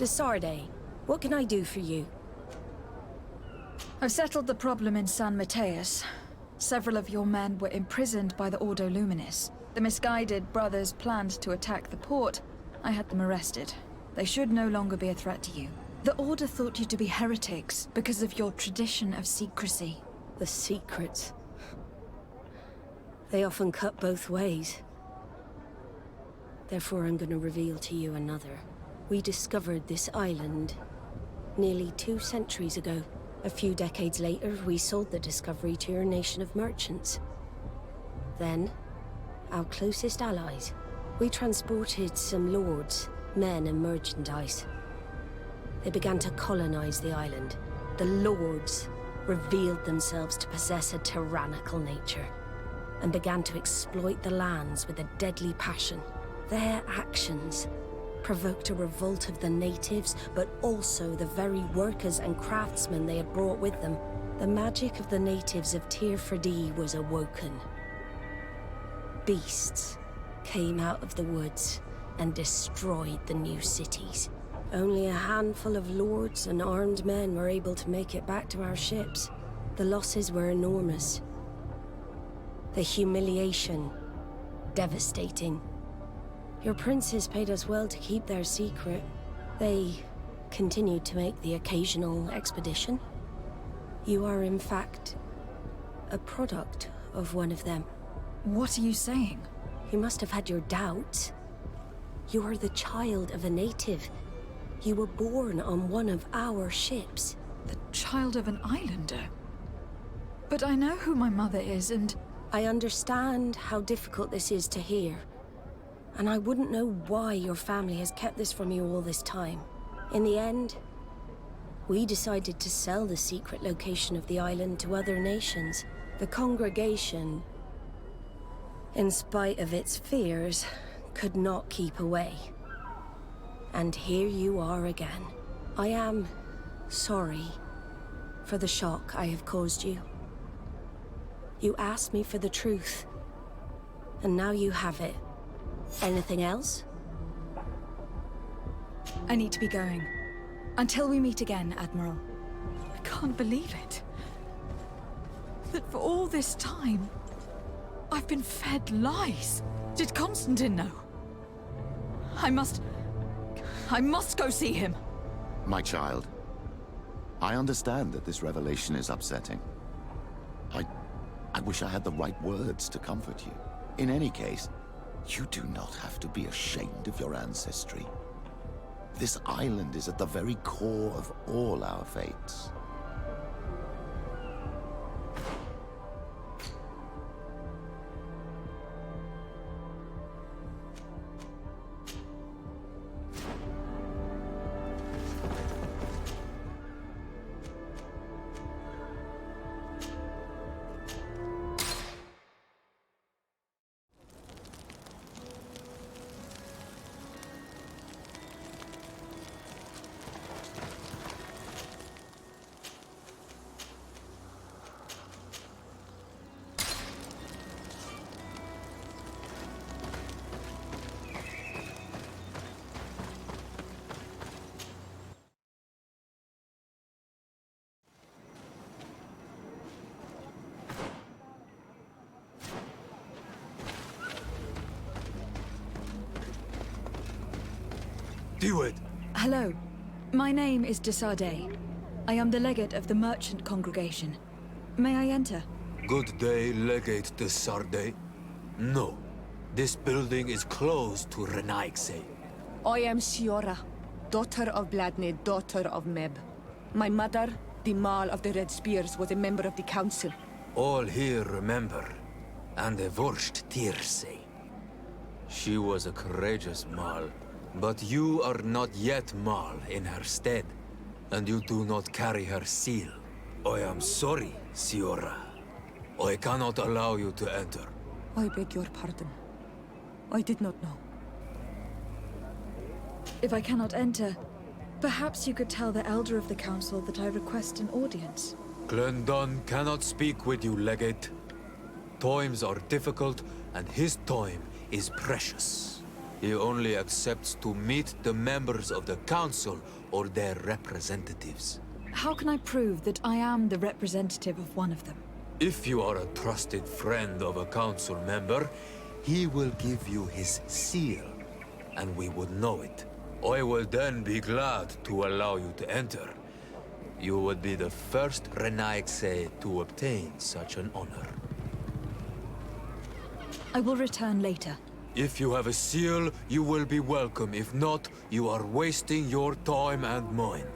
Desarde, what can I do for you? I've settled the problem in San Mateus. Several of your men were imprisoned by the Ordo Luminis. The misguided brothers planned to attack the port. I had them arrested. They should no longer be a threat to you. The Order thought you to be heretics because of your tradition of secrecy. The secrets. They often cut both ways. Therefore, I'm going to reveal to you another. We discovered this island nearly 2 centuries ago. A few decades later, we sold the discovery to your nation of merchants. Then, our closest allies. We transported some lords, men and merchandise. They began to colonize the island. The lords revealed themselves to possess a tyrannical nature and began to exploit the lands with a deadly passion. Their actions provoked a revolt of the natives, but also the very workers and craftsmen they had brought with them. The magic of the natives of Tir Freddy was awoken. Beasts came out of the woods and destroyed the new cities. Only a handful of lords and armed men were able to make it back to our ships. The losses were enormous. The humiliation, devastating. Your princes paid us well to keep their secret. They continued to make the occasional expedition. You are, in fact, a product of one of them. What are you saying? You must have had your doubts. You are the child of a native. You were born on one of our ships. The child of an islander? But I know who my mother is, and... I understand how difficult this is to hear. And I wouldn't know why your family has kept this from you all this time. In the end, we decided to sell the secret location of the island to other nations. The congregation, in spite of its fears, could not keep away. And here you are again. I am sorry for the shock I have caused you. You asked me for the truth, and now you have it. Anything else? I need to be going. Until we meet again, Admiral. I can't believe it. That for all this time, I've been fed lies. Did Constantine know? I must go see him. My child, I understand that this revelation is upsetting. I wish I had the right words to comfort you. In any case, you do not have to be ashamed of your ancestry. This island is at the very core of all our fates. Hello. My name is Desarde. I am the legate of the merchant congregation. May I enter? Good day, Legate Desarde. No. This building is closed to Renaigse. I am Siora, daughter of Bladne, daughter of Meb. My mother, the Mal of the Red Spears, was a member of the council. All here remember, and the Vorst Tirse. She was a courageous Mal, but you are not yet Mal in her stead, and you do not carry her seal. I am sorry, Siora. I cannot allow you to enter. I beg your pardon. I did not know. If I cannot enter, perhaps you could tell the Elder of the Council that I request an audience. Glendon cannot speak with you, Legate. Times are difficult, and his time is precious. He only accepts to meet the members of the council or their representatives. How can I prove that I am the representative of one of them? If you are a trusted friend of a council member, he will give you his seal, and we would know it. I will then be glad to allow you to enter. You would be the first Renaigse to obtain such an honor. I will return later. If you have a seal, you will be welcome. If not, you are wasting your time and mine.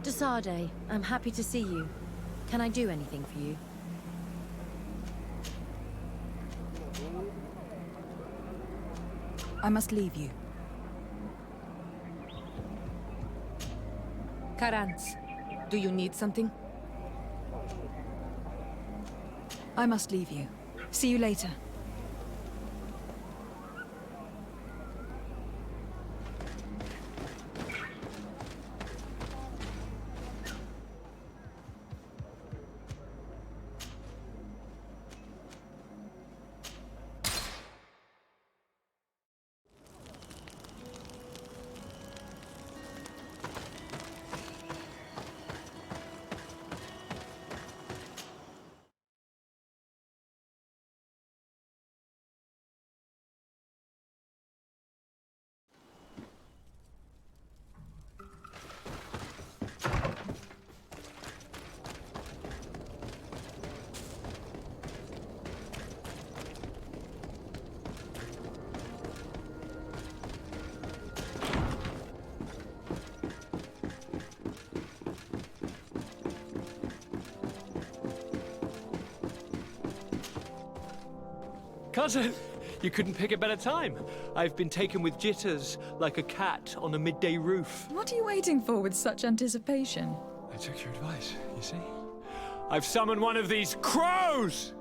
Desade, I'm happy to see you. Can I do anything for you? I must leave you. Karans, do you need something? I must leave you. See you later. Cousin, you couldn't pick a better time. I've been taken with jitters, like a cat on a midday roof. What are you waiting for with such anticipation? I took your advice, you see. I've summoned one of these crows!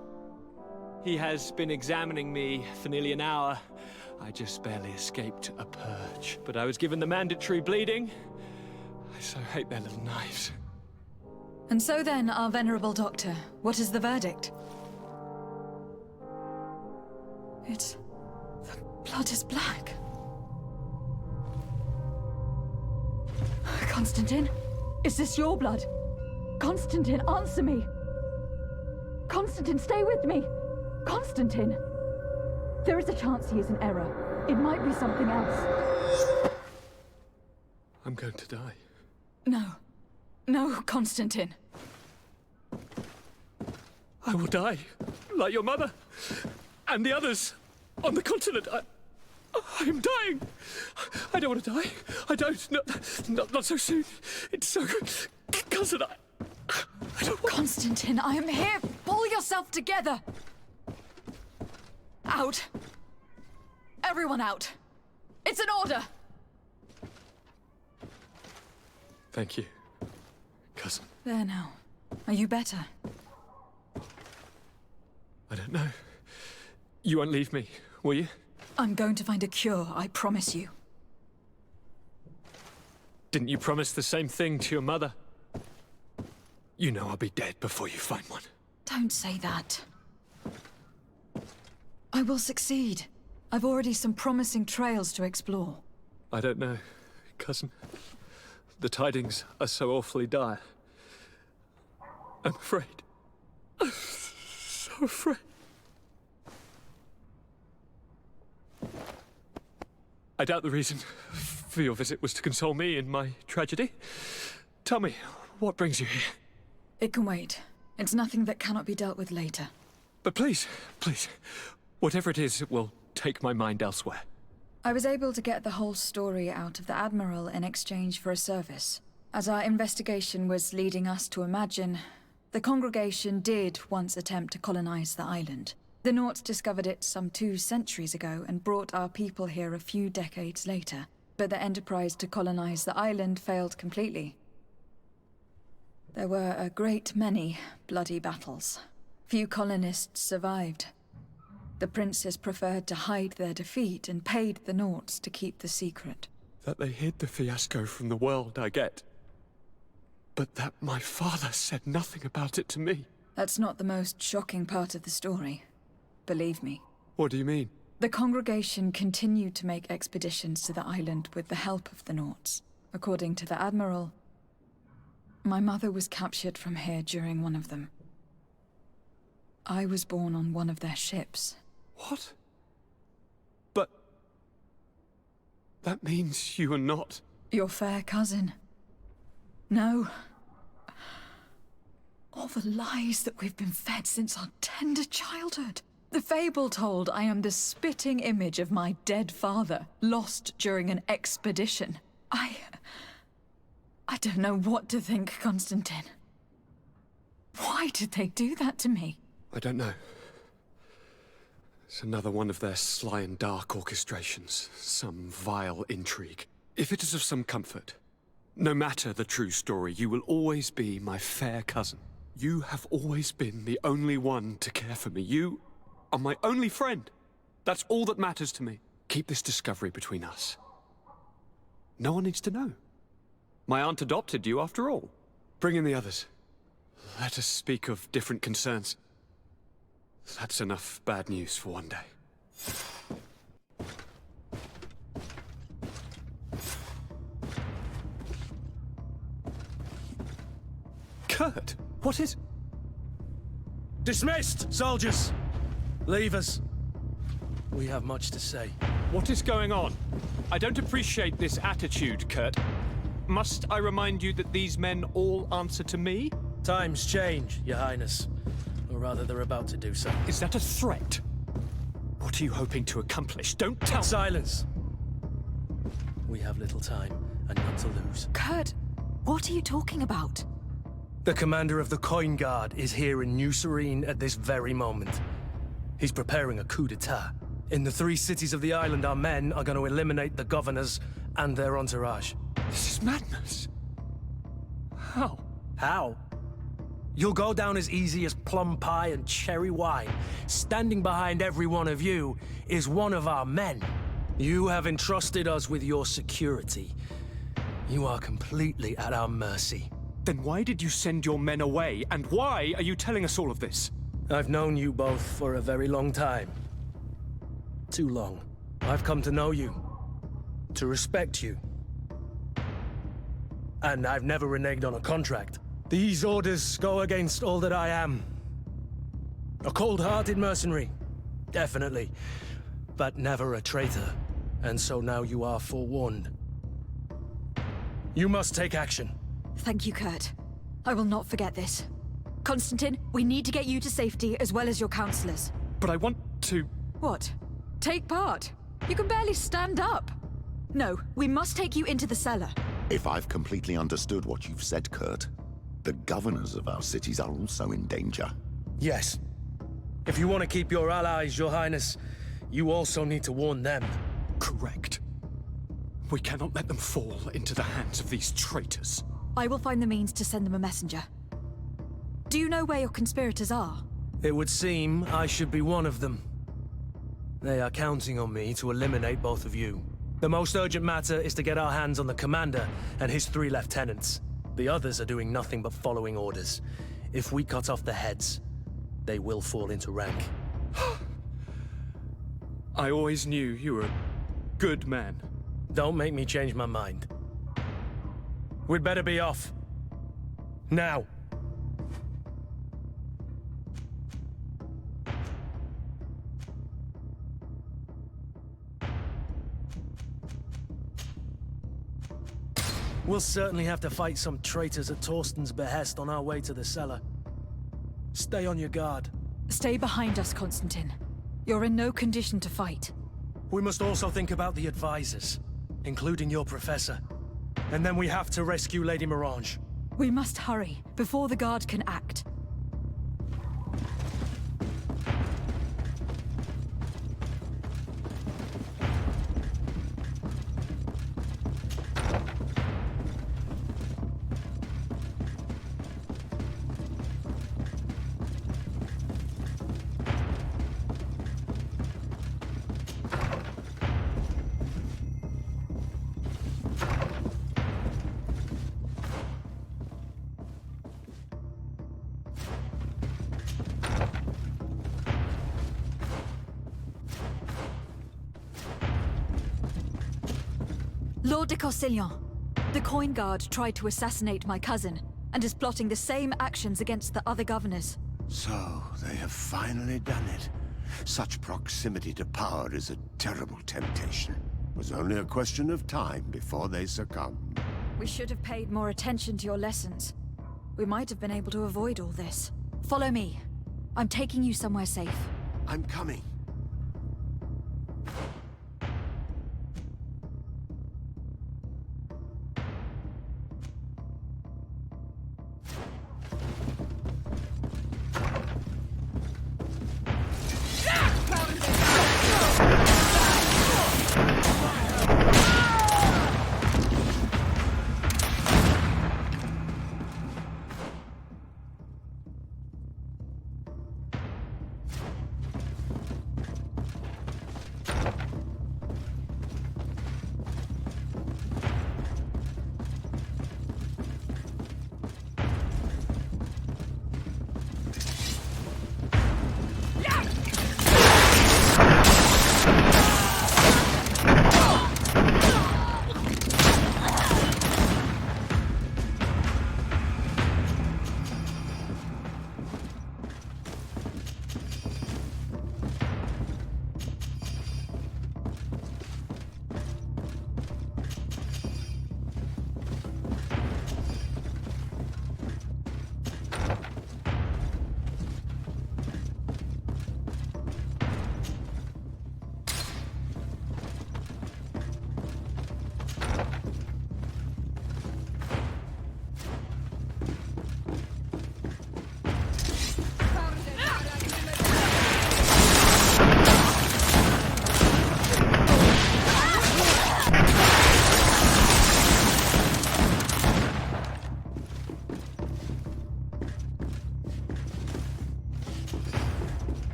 He has been examining me for nearly an hour. I just barely escaped a purge. But I was given the mandatory bleeding. I so hate their little knives. And so then, our venerable doctor, what is the verdict? The blood is black. Constantine, is this your blood? Constantine, answer me! Constantine, stay with me! Constantine! There is a chance he is in error. It might be something else. I'm going to die. No. No, Constantine. I will die, like your mother, and the others on the continent. I am dying. I don't want to die. I don't. Not so soon. It's so good. Cousin, I don't want... Constantine, I am here. Pull yourself together. Out. Everyone out. It's an order. Thank you, cousin. There now. Are you better? I don't know. You won't leave me, will you? I'm going to find a cure, I promise you. Didn't you promise the same thing to your mother? You know I'll be dead before you find one. Don't say that. I will succeed. I've already some promising trails to explore. I don't know, cousin. The tidings are so awfully dire. I'm afraid. I'm so afraid. I doubt the reason for your visit was to console me in my tragedy. Tell me, what brings you here? It can wait. It's nothing that cannot be dealt with later. But please, whatever it is, it will take my mind elsewhere. I was able to get the whole story out of the Admiral in exchange for a service. As our investigation was leading us to imagine, the congregation did once attempt to colonize the island. The Nauts discovered it some 2 centuries ago and brought our people here a few decades later. But the enterprise to colonize the island failed completely. There were a great many bloody battles. Few colonists survived. The princes preferred to hide their defeat and paid the Nauts to keep the secret. That they hid the fiasco from the world, I get. But that my father said nothing about it to me. That's not the most shocking part of the story. Believe me. What do you mean? The congregation continued to make expeditions to the island with the help of the Nauts. According to the Admiral, my mother was captured from here during one of them. I was born on one of their ships. What? But... that means you are not... Your fair cousin. No. All the lies that we've been fed since our tender childhood. The fable told I am the spitting image of my dead father, lost during an expedition. I don't know what to think, Constantine. Why did they do that to me? I don't know. It's another one of their sly and dark orchestrations. Some vile intrigue. If it is of some comfort, no matter the true story, you will always be my fair cousin. You have always been the only one to care for me. You are my only friend. That's all that matters to me. Keep this discovery between us. No one needs to know. My aunt adopted you after all. Bring in the others. Let us speak of different concerns. That's enough bad news for one day. Kurt, what is... Dismissed, soldiers! Leave us. We have much to say. What is going on? I don't appreciate this attitude, Kurt. Must I remind you that these men all answer to me? Times change, Your Highness. Or rather, they're about to do so. Is that a threat? What are you hoping to accomplish? Don't tell me! Silence! We have little time, and none to lose. Kurt, what are you talking about? The commander of the Coin Guard is here in New Serene at this very moment. He's preparing a coup d'etat. In the 3 cities of the island, our men are going to eliminate the governors and their entourage. This is madness. How? How? You'll go down as easy as plum pie and cherry wine. Standing behind every one of you is one of our men. You have entrusted us with your security. You are completely at our mercy. Then why did you send your men away, and why are you telling us all of this? I've known you both for a very long time. Too long. I've come to know you, to respect you. And I've never reneged on a contract. These orders go against all that I am. A cold-hearted mercenary, definitely, but never a traitor. And so now you are forewarned. You must take action. Thank you, Kurt. I will not forget this. Constantine, we need to get you to safety as well as your counselors. But I want to... What? Take part? You can barely stand up. No, we must take you into the cellar. If I've completely understood what you've said, Kurt, the governors of our cities are also in danger. Yes. If you want to keep your allies, Your Highness, you also need to warn them. Correct. We cannot let them fall into the hands of these traitors. I will find the means to send them a messenger. Do you know where your conspirators are? It would seem I should be one of them. They are counting on me to eliminate both of you. The most urgent matter is to get our hands on the commander and his 3 lieutenants. The others are doing nothing but following orders. If we cut off their heads, they will fall into rank. I always knew you were a good man. Don't make me change my mind. We'd better be off. Now. We'll certainly have to fight some traitors at Torsten's behest on our way to the cellar. Stay on your guard. Stay behind us, Constantine. You're in no condition to fight. We must also think about the advisors, including your professor. And then we have to rescue Lady Mirange. We must hurry, before the guard can act. Lord de Corsillon, the Coin Guard tried to assassinate my cousin, and is plotting the same actions against the other governors. So, they have finally done it. Such proximity to power is a terrible temptation. It was only a question of time before they succumbed. We should have paid more attention to your lessons. We might have been able to avoid all this. Follow me. I'm taking you somewhere safe. I'm coming.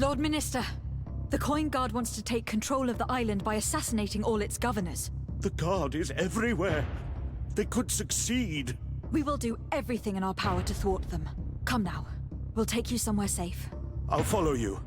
Lord Minister, the Coin Guard wants to take control of the island by assassinating all its governors. The Guard is everywhere. They could succeed. We will do everything in our power to thwart them. Come now. We'll take you somewhere safe. I'll follow you.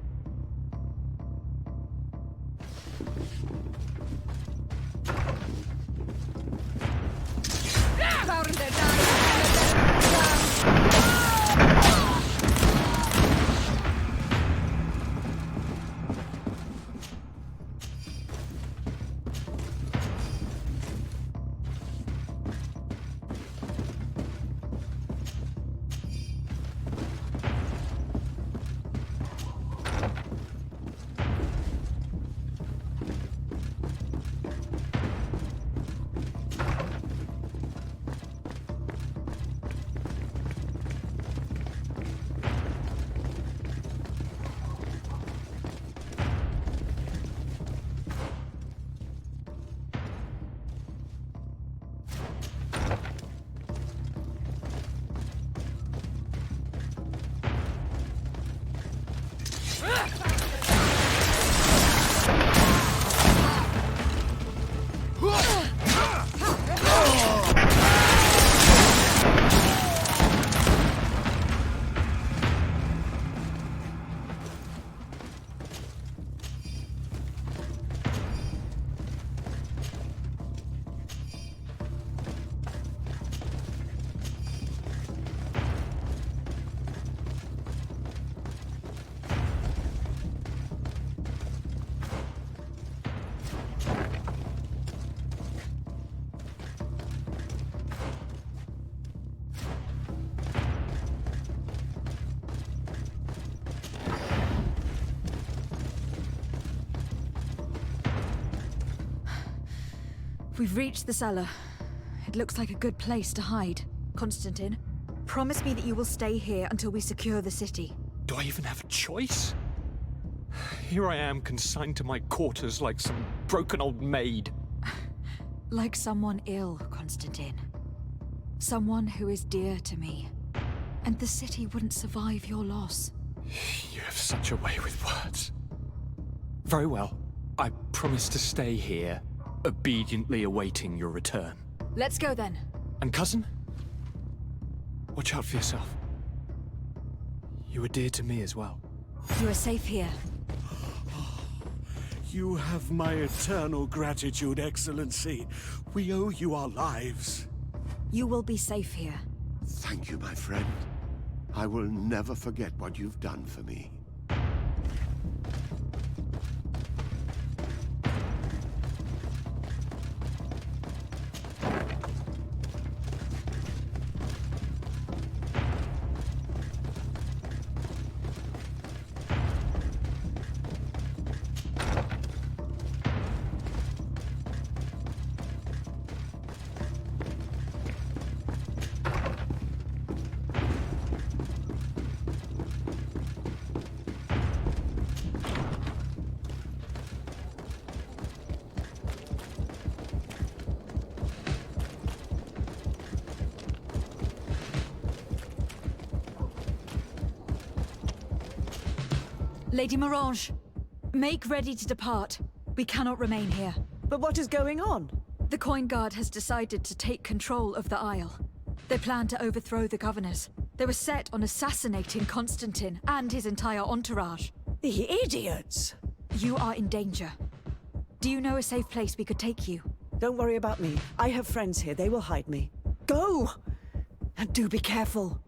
We've reached the cellar. It looks like a good place to hide. Constantine, promise me that you will stay here until we secure the city. Do I even have a choice? Here I am, consigned to my quarters like some broken old maid. Like someone ill, Constantine. Someone who is dear to me. And the city wouldn't survive your loss. You have such a way with words. Very well. I promise to stay here, obediently awaiting your return. Let's go then. And cousin? Watch out for yourself. You are dear to me as well. You are safe here. You have my eternal gratitude, Excellency. We owe you our lives. You will be safe here. Thank you, my friend. I will never forget what you've done for me. Lady Morange, make ready to depart. We cannot remain here. But what is going on? The Coin Guard has decided to take control of the Isle. They plan to overthrow the governors. They were set on assassinating Constantine and his entire entourage. The idiots! You are in danger. Do you know a safe place we could take you? Don't worry about me. I have friends here. They will hide me. Go! And do be careful.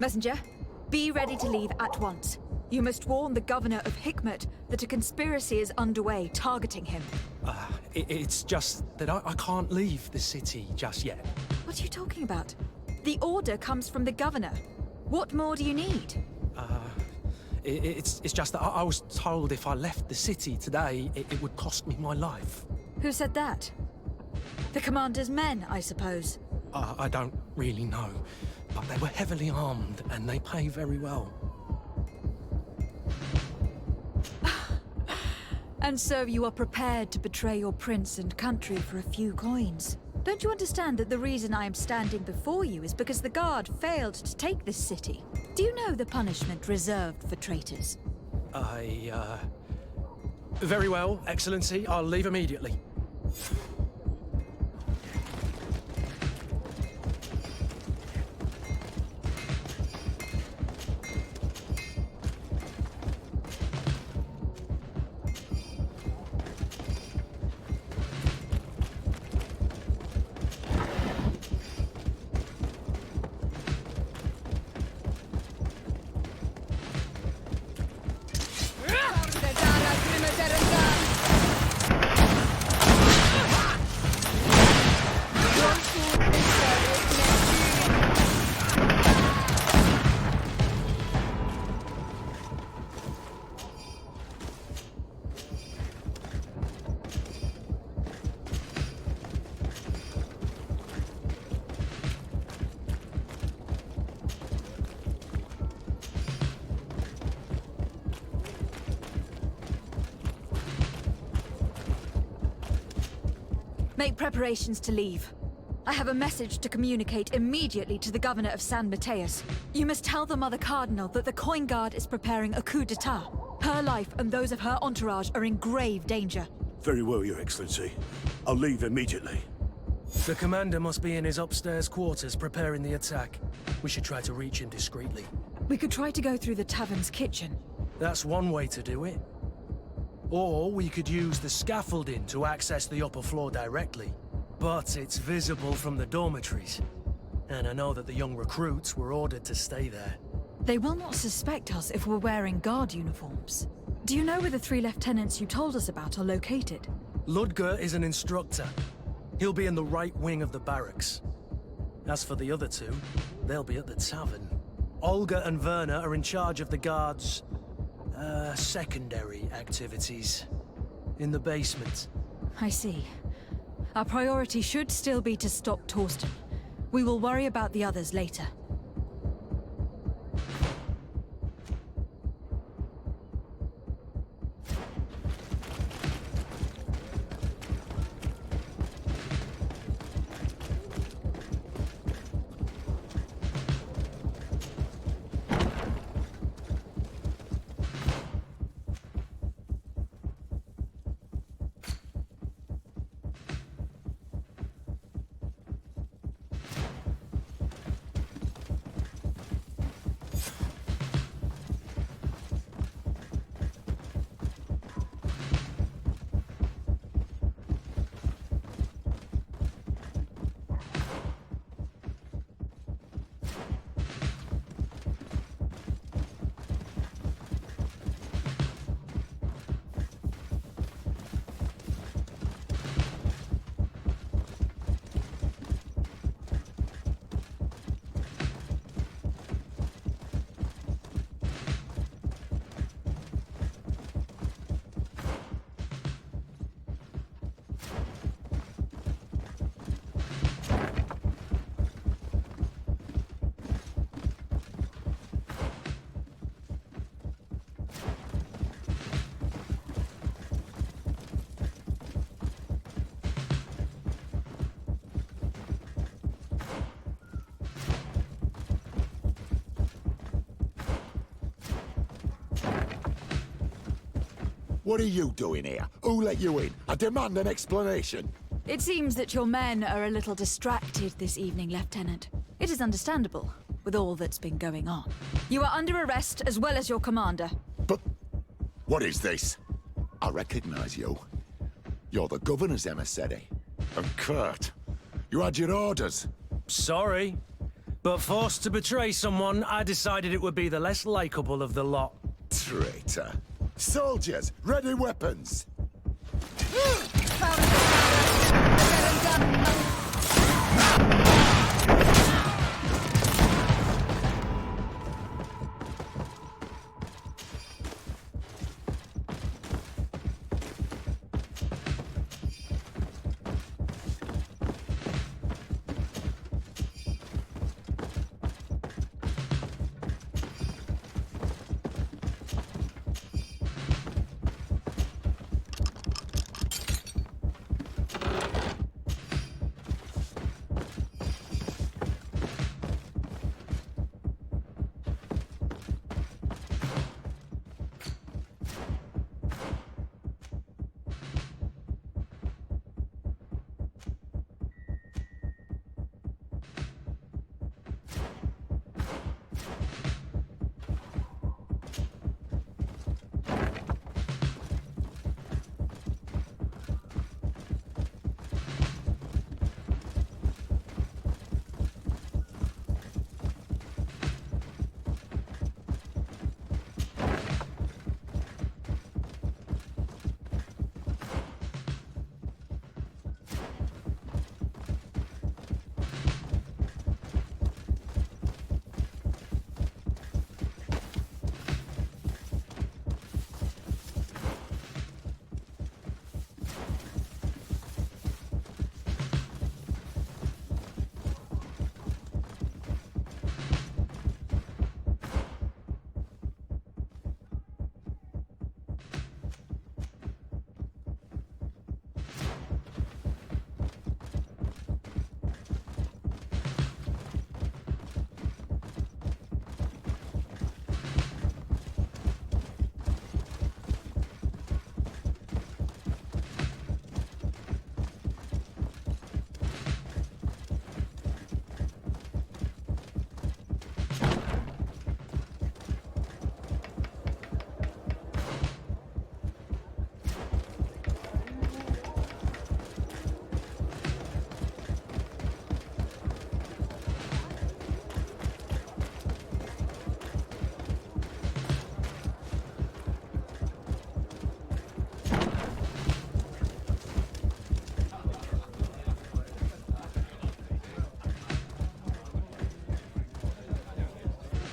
Messenger, be ready to leave at once. You must warn the governor of Hikmet that a conspiracy is underway targeting him. It's just that I can't leave the city just yet. What are you talking about? The order comes from the governor. What more do you need? It's just that I was told if I left the city today, it would cost me my life. Who said that? The commander's men, I suppose. I don't really know, but they were heavily armed and they pay very well. And so you are prepared to betray your prince and country for a few coins. Don't you understand that the reason I am standing before you is because the guard failed to take this city? Do you know the punishment reserved for traitors? Very well, Excellency. I'll leave immediately. Make preparations to leave. I have a message to communicate immediately to the governor of San Mateus. You must tell the Mother Cardinal that the Coin Guard is preparing a coup d'etat. Her life and those of her entourage are in grave danger. Very well, Your Excellency. I'll leave immediately. The commander must be in his upstairs quarters preparing the attack. We should try to reach him discreetly. We could try to go through the tavern's kitchen. That's one way to do it. Or we could use the scaffolding to access the upper floor directly. But it's visible from the dormitories. And I know that the young recruits were ordered to stay there. They will not suspect us if we're wearing guard uniforms. Do you know where the 3 lieutenants you told us about are located? Ludger is an instructor. He'll be in the right wing of the barracks. As for the other 2, they'll be at the tavern. Olga and Werner are in charge of the guards' secondary activities. In the basement. I see. Our priority should still be to stop Torsten. We will worry about the others later. What are you doing here? Who let you in? I demand an explanation. It seems that your men are a little distracted this evening, Lieutenant. It is understandable, with all that's been going on. You are under arrest, as well as your commander. But what is this? I recognize you. You're the governor's emissary. And Kurt, you had your orders. Sorry, but forced to betray someone, I decided it would be the less likable of the lot. Traitor. Soldiers, ready weapons!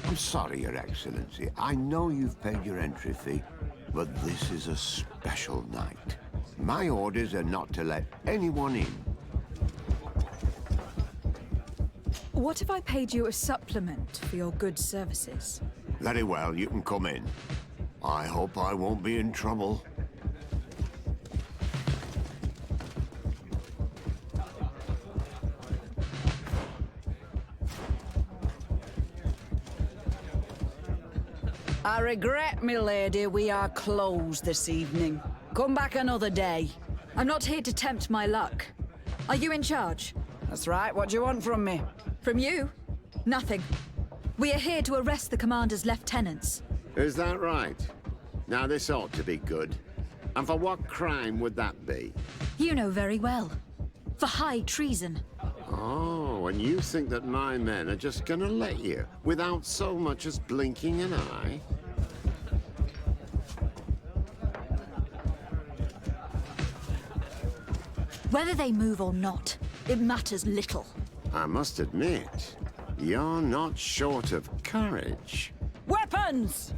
I'm sorry, Your Excellency. I know you've paid your entry fee, but this is a special night. My orders are not to let anyone in. What if I paid you a supplement for your good services? Very well, you can come in. I hope I won't be in trouble. I regret, my lady, we are closed this evening. Come back another day. I'm not here to tempt my luck. Are you in charge? That's right, what do you want from me? From you? Nothing. We are here to arrest the commander's lieutenants. Is that right? Now this ought to be good. And for what crime would that be? You know very well. For high treason. Oh, and you think that my men are just gonna let you, without so much as blinking an eye? Whether they move or not, it matters little. I must admit, you're not short of courage. Weapons!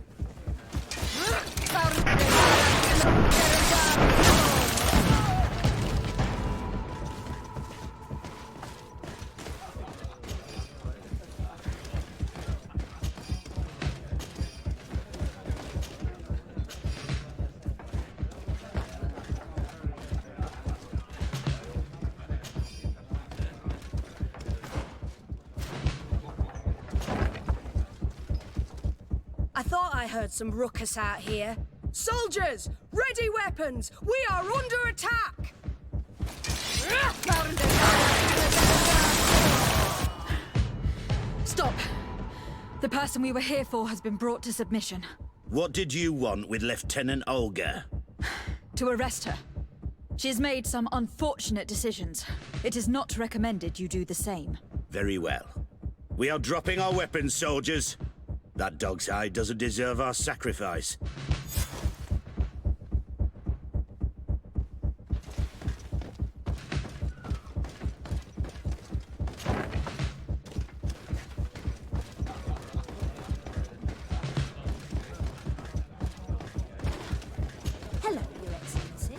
I thought I heard some ruckus out here. Soldiers, ready weapons! We are under attack! Stop! The person we were here for has been brought to submission. What did you want with Lieutenant Olga? To arrest her. She has made some unfortunate decisions. It is not recommended you do the same. Very well. We are dropping our weapons, soldiers. That dog's hide doesn't deserve our sacrifice. Hello, Your Excellency.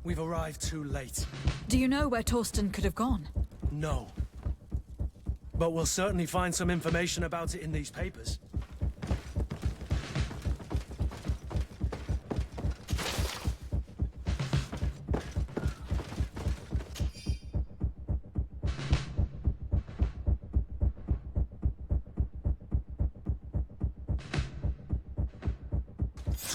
We've arrived too late. Do you know where Torsten could have gone? No. But we'll certainly find some information about it in these papers.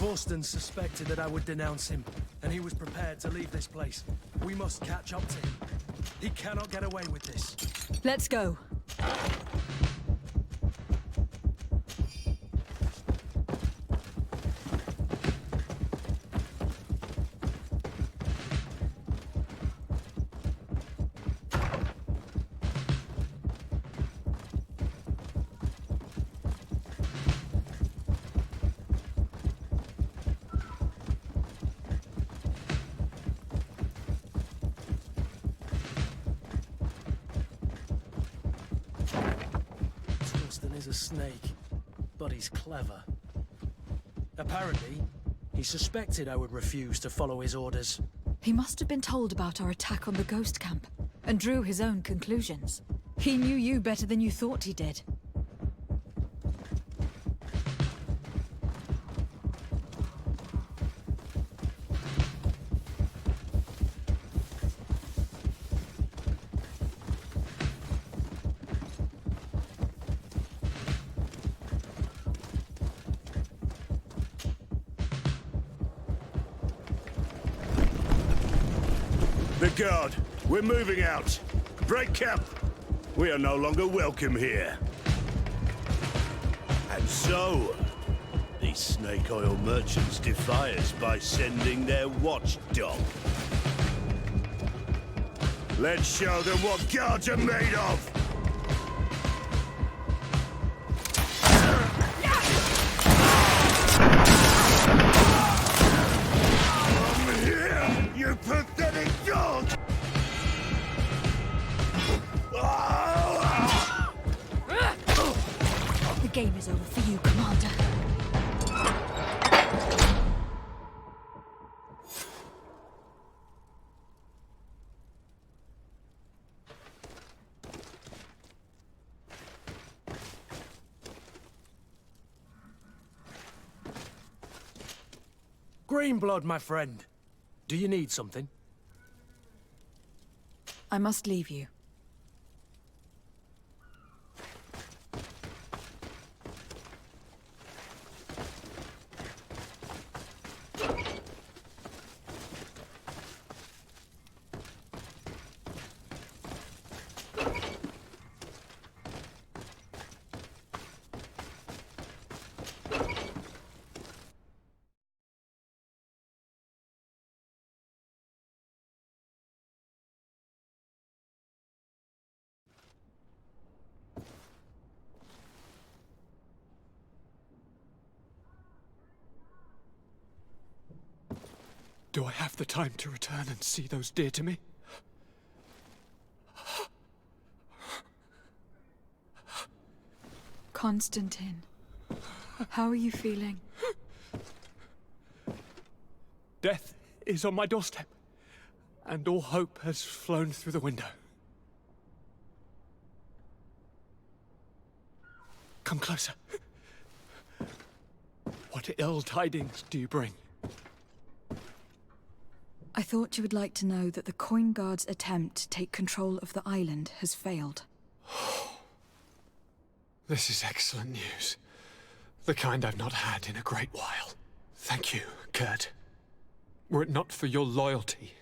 Torsten suspected that I would denounce him, and he was prepared to leave this place. We must catch up to him. He cannot get away with this. Let's go. Is a snake, but he's clever. Apparently, he suspected I would refuse to follow his orders. He must have been told about our attack on the ghost camp, and drew his own conclusions. He knew you better than you thought he did. The guard, we're moving out. Break camp. We are no longer welcome here. And so, these snake oil merchants defy us by sending their watchdog. Let's show them what guards are made of! Come here, you pathetic dog! The game is over for you, Commander. Greenblood, my friend. Do you need something? I must leave you. Do I have the time to return and see those dear to me? Constantine, how are you feeling? Death is on my doorstep, and all hope has flown through the window. Come closer. What ill tidings do you bring? I thought you would like to know that the Coin Guard's attempt to take control of the island has failed. This is excellent news. The kind I've not had in a great while. Thank you, Kurt. Were it not for your loyalty,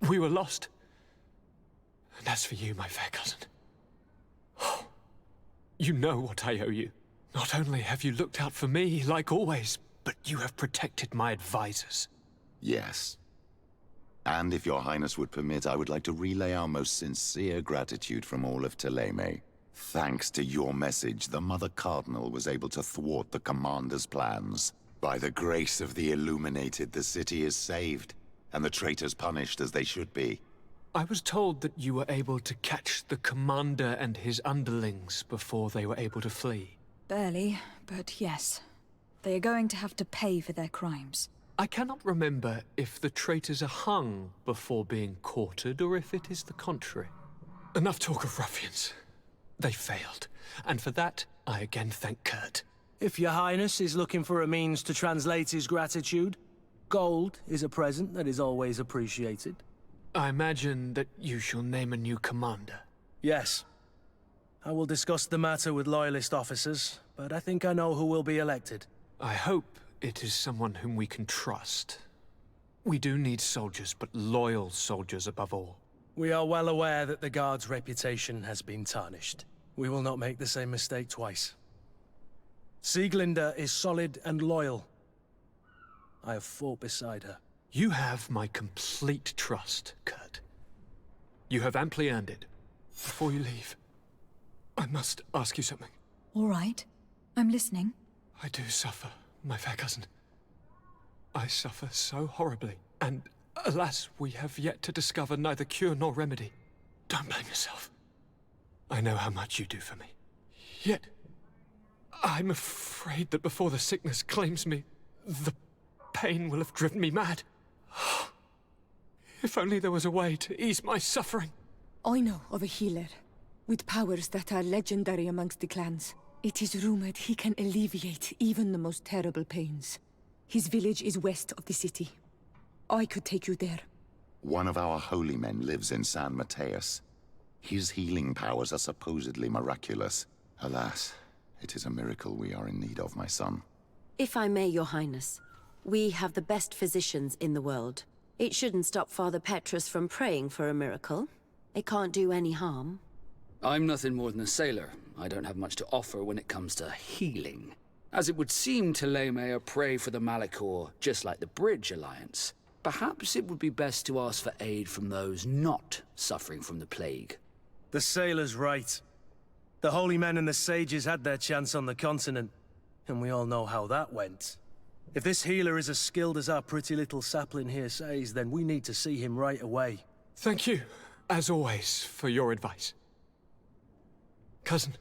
we were lost. And as for you, my fair cousin, you know what I owe you. Not only have you looked out for me, like always, but you have protected my advisors. Yes. And if your highness would permit, I would like to relay our most sincere gratitude from all of Thélème. Thanks to your message, the Mother Cardinal was able to thwart the Commander's plans. By the grace of the Illuminated, the city is saved, and the traitors punished as they should be. I was told that you were able to catch the Commander and his underlings before they were able to flee. Barely, but yes. They are going to have to pay for their crimes. I cannot remember if the traitors are hung before being quartered, or if it is the contrary. Enough talk of ruffians. They failed, and for that, I again thank Kurt. If your highness is looking for a means to translate his gratitude, gold is a present that is always appreciated. I imagine that you shall name a new commander. Yes. I will discuss the matter with loyalist officers, but I think I know who will be elected. I hope it is someone whom we can trust. We do need soldiers, but loyal soldiers above all. We are well aware that the Guard's reputation has been tarnished. We will not make the same mistake twice. Sieglinde is solid and loyal. I have fought beside her. You have my complete trust, Kurt. You have amply earned it. Before you leave, I must ask you something. All right. I'm listening. I do suffer, my fair cousin. I suffer so horribly, and alas, we have yet to discover neither cure nor remedy. Don't blame yourself. I know how much you do for me. Yet, I'm afraid that before the sickness claims me, the pain will have driven me mad. If only there was a way to ease my suffering. I know of a healer, with powers that are legendary amongst the clans. It is rumored he can alleviate even the most terrible pains. His village is west of the city. I could take you there. One of our holy men lives in San Mateus. His healing powers are supposedly miraculous. Alas, it is a miracle we are in need of, my son. If I may, Your Highness, we have the best physicians in the world. It shouldn't stop Father Petrus from praying for a miracle. It can't do any harm. I'm nothing more than a sailor. I don't have much to offer when it comes to healing. As it would seem Telemea pray for the Malachor, just like the Bridge Alliance. Perhaps it would be best to ask for aid from those not suffering from the plague. The sailor's right. The holy men and the sages had their chance on the continent, and we all know how that went. If this healer is as skilled as our pretty little sapling here says, then we need to see him right away. Thank you, as always, for your advice. Cousin,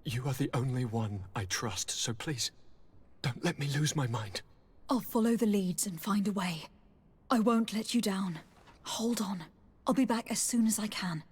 you are the only one I trust, so please, don't let me lose my mind. I'll follow the leads and find a way. I won't let you down. Hold on. I'll be back as soon as I can.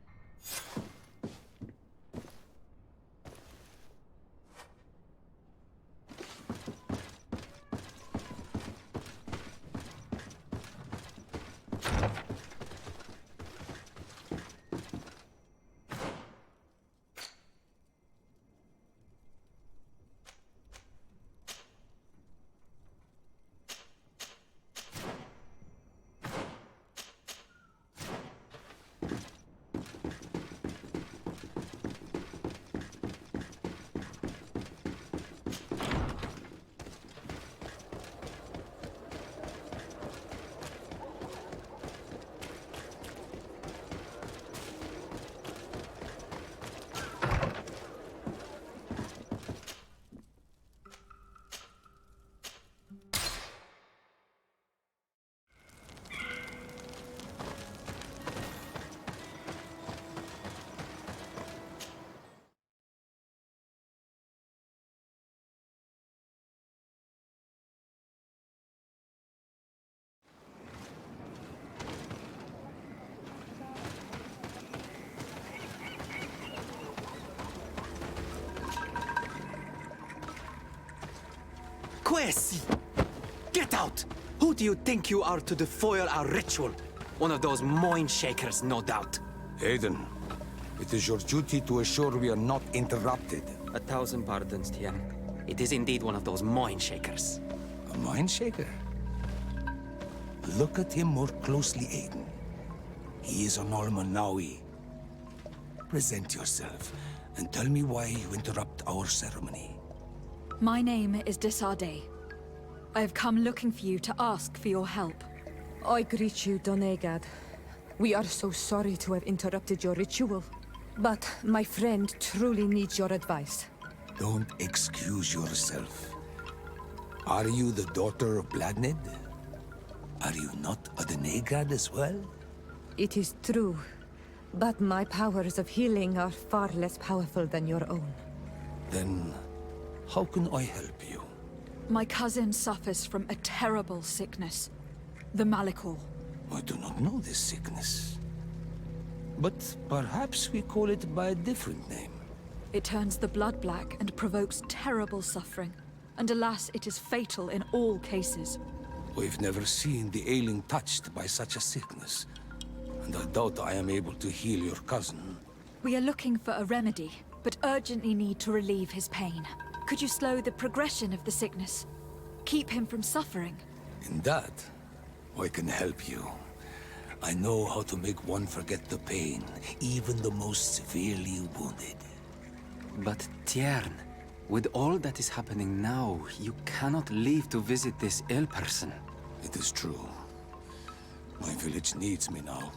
Quesi! Get out! Who do you think you are to defoil our ritual? One of those mind shakers, no doubt. Aiden, it is your duty to assure we are not interrupted. 1,000 pardons, Tien. It is indeed one of those mind shakers. A mind shaker? Look at him more closely, Aiden. He is an Almanawi. Present yourself, and tell me why you interrupt our ceremony. My name is Desade. I have come looking for you to ask for your help. I greet you, Donegad. We are so sorry to have interrupted your ritual. But my friend truly needs your advice. Don't excuse yourself. Are you the daughter of Bladned? Are you not a Donegad as well? It is true, but my powers of healing are far less powerful than your own. Then, how can I help you? My cousin suffers from a terrible sickness. The Malachor. I do not know this sickness. But perhaps we call it by a different name. It turns the blood black and provokes terrible suffering. And alas, it is fatal in all cases. We've never seen the ailing touched by such a sickness. And I doubt I am able to heal your cousin. We are looking for a remedy, but urgently need to relieve his pain. Could you slow the progression of the sickness? Keep him from suffering? In that, I can help you. I know how to make one forget the pain, even the most severely wounded. But Tiern, with all that is happening now, you cannot leave to visit this ill person. It is true. My village needs me now.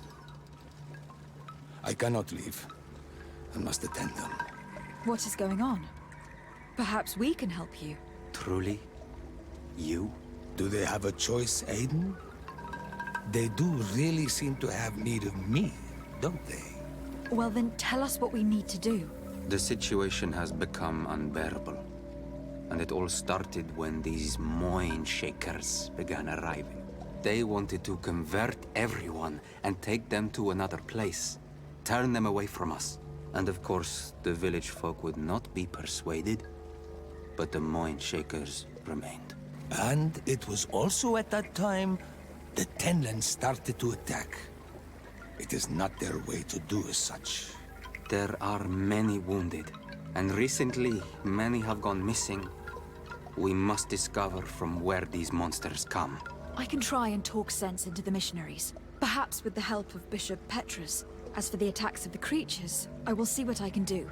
I cannot leave. I must attend them. What is going on? Perhaps we can help you. Truly? You? Do they have a choice, Aiden? They do really seem to have need of me, don't they? Well then, tell us what we need to do. The situation has become unbearable. And it all started when these mind shakers began arriving. They wanted to convert everyone and take them to another place. Turn them away from us. And of course, the village folk would not be persuaded. But the Moin Shakers remained. And it was also at that time the Tenlands started to attack. It is not their way to do as such. There are many wounded, and recently many have gone missing. We must discover from where these monsters come. I can try and talk sense into the missionaries, perhaps with the help of Bishop Petrus. As for the attacks of the creatures, I will see what I can do.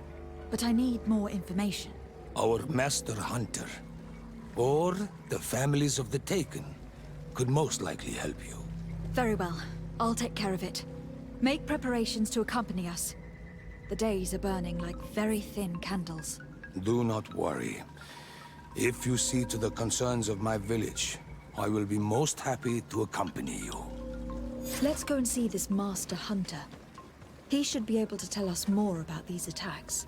But I need more information. Our master hunter, or the families of the Taken, could most likely help you. Very well. I'll take care of it. Make preparations to accompany us. The days are burning like very thin candles. Do not worry. If you see to the concerns of my village, I will be most happy to accompany you. Let's go and see this master hunter. He should be able to tell us more about these attacks.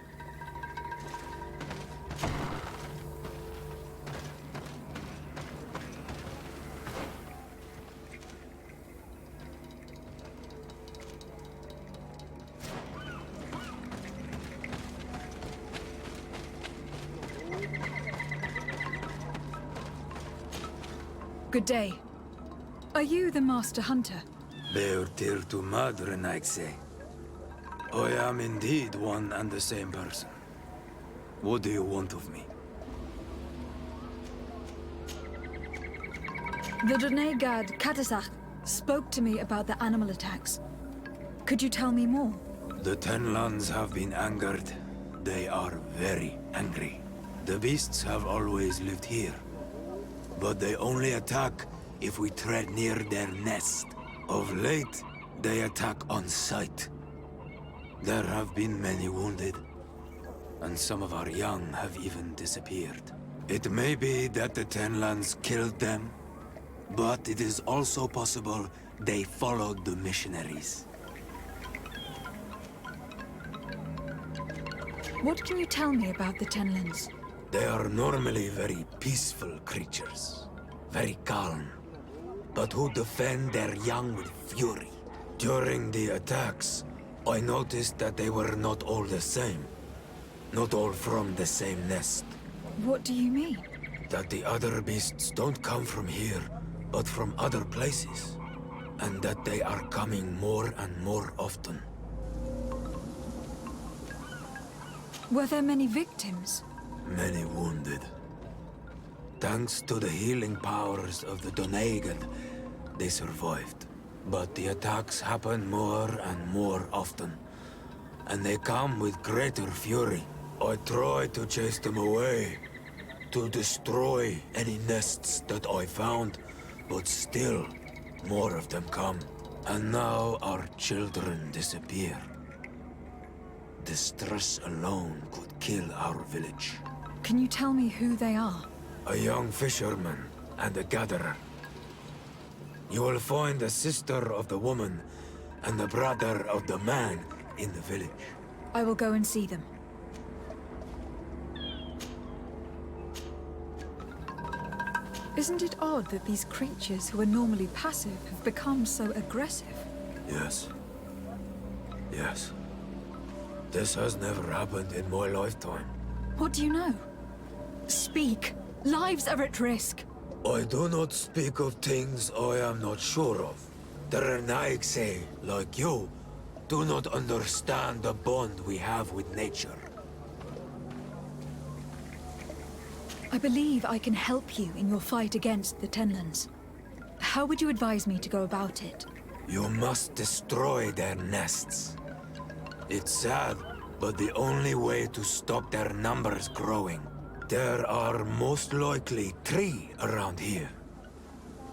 Good day. Are you the master hunter? Beurtir tu madre, Naixe. I am indeed one and the same person. What do you want of me? The Renegade Katasach spoke to me about the animal attacks. Could you tell me more? The Tenlands have been angered. They are very angry. The beasts have always lived here. But they only attack if we tread near their nest. Of late, they attack on sight. There have been many wounded, and some of our young have even disappeared. It may be that the Tenlands killed them, but it is also possible they followed the missionaries. What can you tell me about the Tenlands? They are normally very peaceful creatures, very calm, but who defend their young with fury. During the attacks, I noticed that they were not all the same. Not all from the same nest. What do you mean? That the other beasts don't come from here, but from other places. And that they are coming more and more often. Were there many victims? Many wounded. Thanks to the healing powers of the Donegan, they survived. But the attacks happen more and more often. And they come with greater fury. I try to chase them away, to destroy any nests that I found, but still, more of them come. And now our children disappear. The stress alone could kill our village. Can you tell me who they are? A young fisherman and a gatherer. You will find the sister of the woman and the brother of the man in the village. I will go and see them. Isn't it odd that these creatures who are normally passive have become so aggressive? Yes. Yes. This has never happened in my lifetime. What do you know? Speak! Lives are at risk! I do not speak of things I am not sure of. The Renaixe, like you, do not understand the bond we have with nature. I believe I can help you in your fight against the Tenlands. How would you advise me to go about it? You must destroy their nests. It's sad, but the only way to stop their numbers growing. There are most likely 3 around here.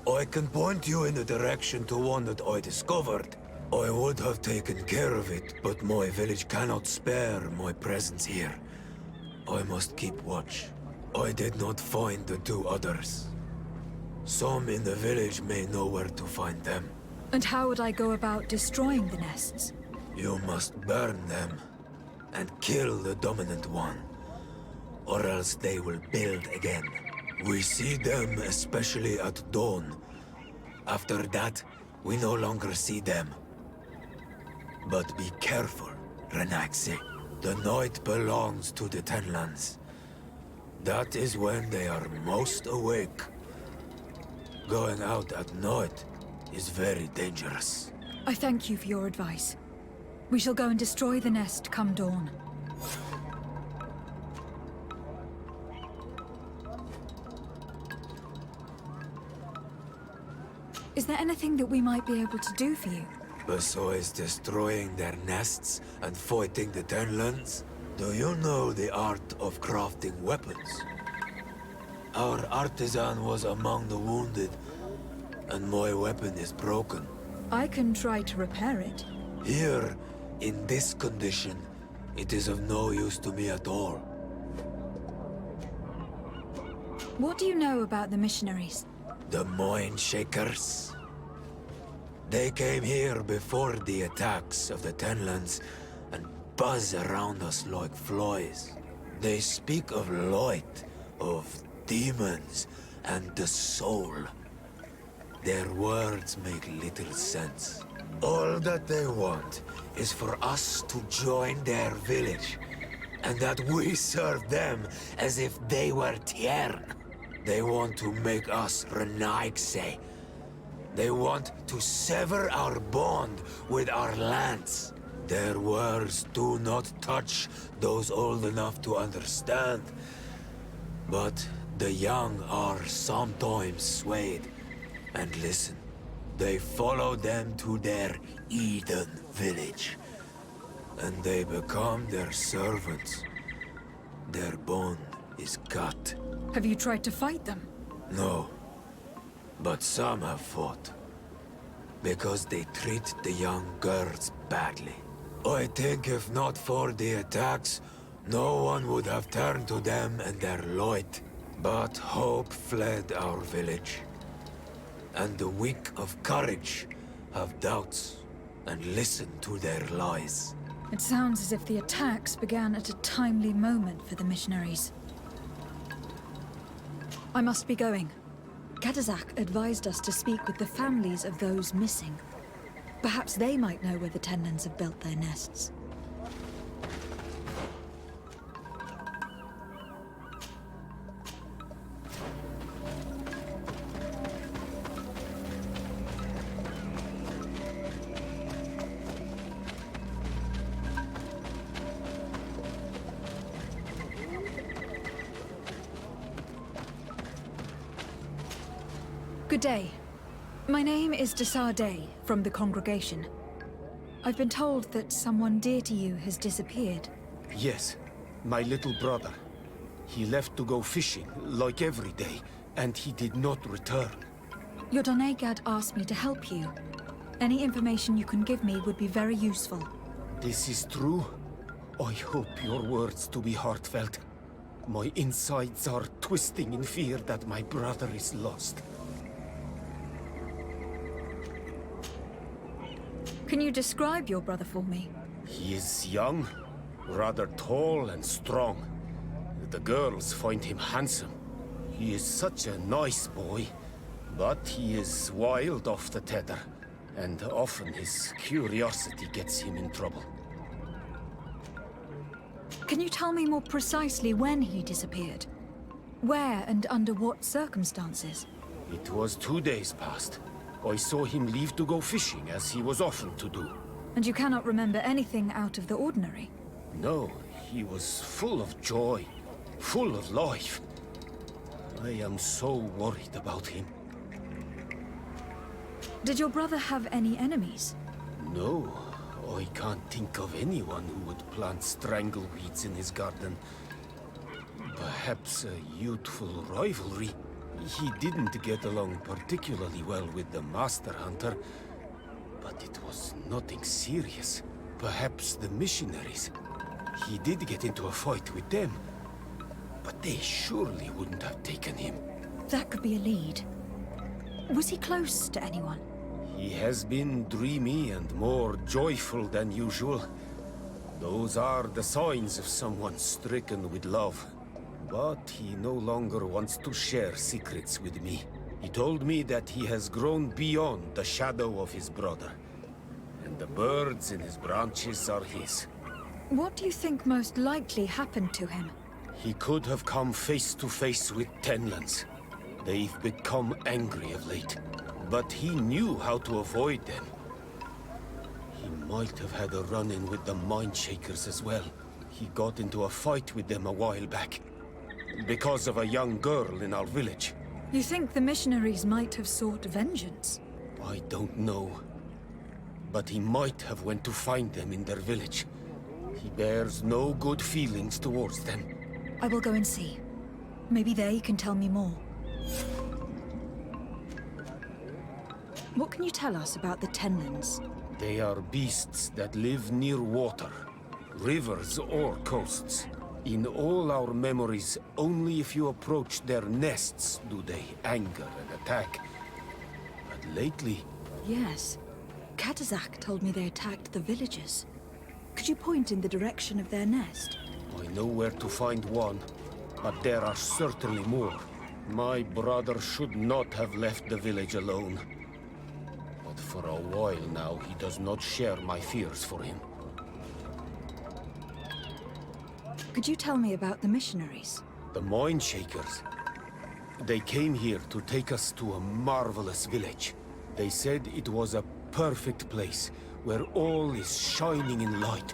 I can point you in the direction to one that I discovered. I would have taken care of it, but my village cannot spare my presence here. I must keep watch. I did not find the 2 others. Some in the village may know where to find them. And how would I go about destroying the nests? You must burn them and kill the dominant one, or else they will build again. We see them especially at dawn, After that, we no longer see them. But be careful, Renaxe. The night belongs to the Tenlands. That is when they are most awake. Going out at night is very dangerous. I thank you for your advice. We shall go and destroy the nest come dawn. Is there anything that we might be able to do for you? Besides destroying their nests and fighting the Tenlands, do you know the art of crafting weapons? Our artisan was among the wounded, and my weapon is broken. I can try to repair it. Here, in this condition, it is of no use to me at all. What do you know about the missionaries? The Mind Shakers. They came here before the attacks of the Tenlands and buzz around us like flies. They speak of light, of demons, and the soul. Their words make little sense. All that they want is for us to join their village, and that we serve them as if they were Tiern. They want to make us Renaigse. They want to sever our bond with our lands. Their words do not touch those old enough to understand. But the young are sometimes swayed. And listen, they follow them to their Eden village. And they become their servants. Their bond is cut. Have you tried to fight them? No. But some have fought. Because they treat the young girls badly. I think if not for the attacks, no one would have turned to them and their light. But hope fled our village. And the weak of courage have doubts and listen to their lies. It sounds as if the attacks began at a timely moment for the missionaries. I must be going. Katazak advised us to speak with the families of those missing. Perhaps they might know where the Tenlands have built their nests. Good day. My name is Desarde from the congregation. I've been told that someone dear to you has disappeared. Yes, my little brother. He left to go fishing, like every day, and he did not return. Your Donegad asked me to help you. Any information you can give me would be very useful. This is true? I hope your words to be heartfelt. My insides are twisting in fear that my brother is lost. Can you describe your brother for me? He is young, rather tall and strong. The girls find him handsome. He is such a nice boy, but he is wild off the tether, and often his curiosity gets him in trouble. Can you tell me more precisely when he disappeared? Where and under what circumstances? It was 2 days past. I saw him leave to go fishing, as he was often to do. And you cannot remember anything out of the ordinary? No, he was full of joy, full of life. I am so worried about him. Did your brother have any enemies? No, I can't think of anyone who would plant strangleweeds in his garden. Perhaps a youthful rivalry. He didn't get along particularly well with the Master Hunter, but it was nothing serious. Perhaps the missionaries. He did get into a fight with them, but they surely wouldn't have taken him. That could be a lead. Was he close to anyone? He has been dreamy and more joyful than usual. Those are the signs of someone stricken with love. But he no longer wants to share secrets with me. He told me that he has grown beyond the shadow of his brother. And the birds in his branches are his. What do you think most likely happened to him? He could have come face to face with Tenlands. They've become angry of late. But he knew how to avoid them. He might have had a run-in with the Mindshakers as well. He got into a fight with them a while back. Because of a young girl in our village. You think the missionaries might have sought vengeance? I don't know. But he might have went to find them in their village. He bears no good feelings towards them. I will go and see. Maybe they can tell me more. What can you tell us about the Tenlands? They are beasts that live near water, rivers or coasts. In all our memories, only if you approach their nests do they anger and attack. But lately... Yes. Katazak told me they attacked the villages. Could you point in the direction of their nest? I know where to find one, but there are certainly more. My brother should not have left the village alone. But for a while now, he does not share my fears for him. Could you tell me about the missionaries? The Mindshakers. They came here to take us to a marvelous village. They said it was a perfect place, where all is shining in light,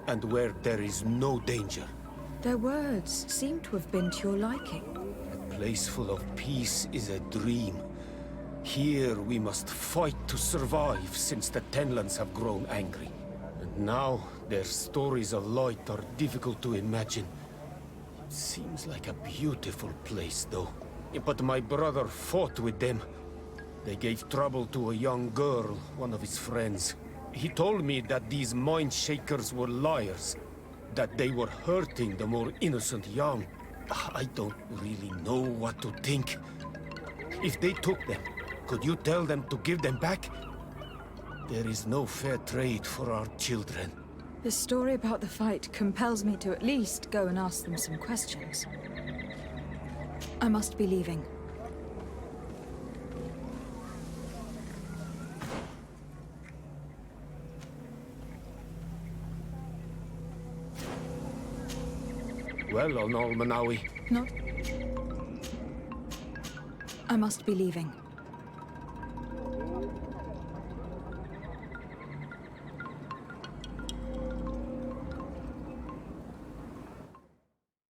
and where there is no danger. Their words seem to have been to your liking. A place full of peace is a dream. Here we must fight to survive, since the Tenlands have grown angry. And now, their stories of light are difficult to imagine. It seems like a beautiful place, though. But my brother fought with them. They gave trouble to a young girl, one of his friends. He told me that these Mindshakers were liars, that they were hurting the more innocent young. I don't really know what to think. If they took them, could you tell them to give them back? There is no fair trade for our children. The story about the fight compels me to at least go and ask them some questions. I must be leaving. Well, on Manawi. Not... I must be leaving.